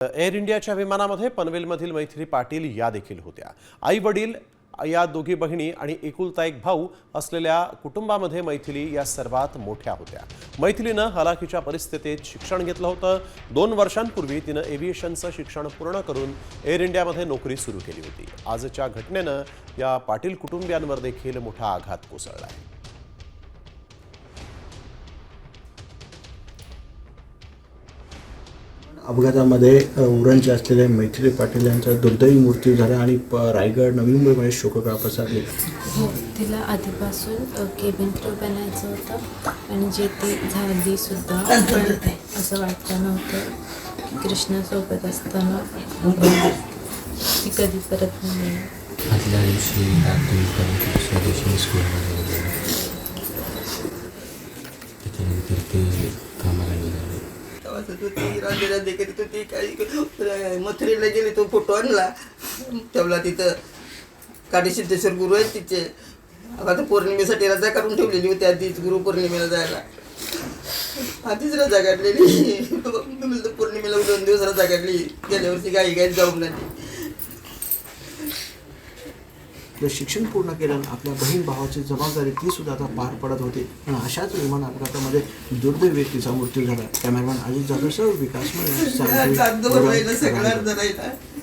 Air इंडियाच्या विमानामध्ये पनवेलमधील मैथिली पाटील या देखील होत्या। आई वडील या दोघी बहिणी आणि एकुलता एक भाऊ असलेल्या कुटुंबामध्ये मैथिली या सर्वात मोठ्या होत्या। मैथिलीनं हलाखीच्या परिस्थितीत शिक्षण घेतलं होतं। 2 वर्षांपूर्वी तिनं एव्हिएशनचं शिक्षण पूर्ण करून एअर इंडियामध्ये नोकरी सुरू केली होती। आजच्या घटनेनं या पाटील कुटुंबियांवर देखील मोठा आघात कोसळला आहे। अपघातामध्ये उरणचे असलेले मैथिली पाटील यांचा दुर्दैवी मृत्यू झाला आणि रायगड नवी मुंबईमध्ये शोककळा पसरली। तिला आधीपासून केबिन क्रू बनायचं होतं आणि जे ती झाली सुद्धा असं वाटतं नव्हतं। कृष्णासोबत असताना ती कधी परत नाही। आदल्या दिवशी दुसऱ्या दिवशी स्कूलमध्ये गेलो, त्याच्यानंतर ते कामाला निघाले। ती काही मथुरेला गेली तो फोटो आणला ठेवला तिथं। काडीसिद्धेश्वर गुरु आहेत तिचे। आता पौर्णिमेसाठी रजा काढून ठेवलेली होती आधीच, गुरु पौर्णिमेला जायला आधीच रजा काढलेली। पौर्णिमेला 2 दिवस रजा काढली, गेल्या वर्षी गाई जाऊन नाही। शिक्षण पूर्ण केल्यानं आपल्या बहीण भावाची जबाबदारी ती सुद्धा आता पार पडत होती आणि अशाच विमान अपघातामध्ये दुर्दैवी व्यक्तीचा मृत्यू झाला। कॅमेरामॅन अजित जाधवसह विकास सगळं अर्ध राहिलं।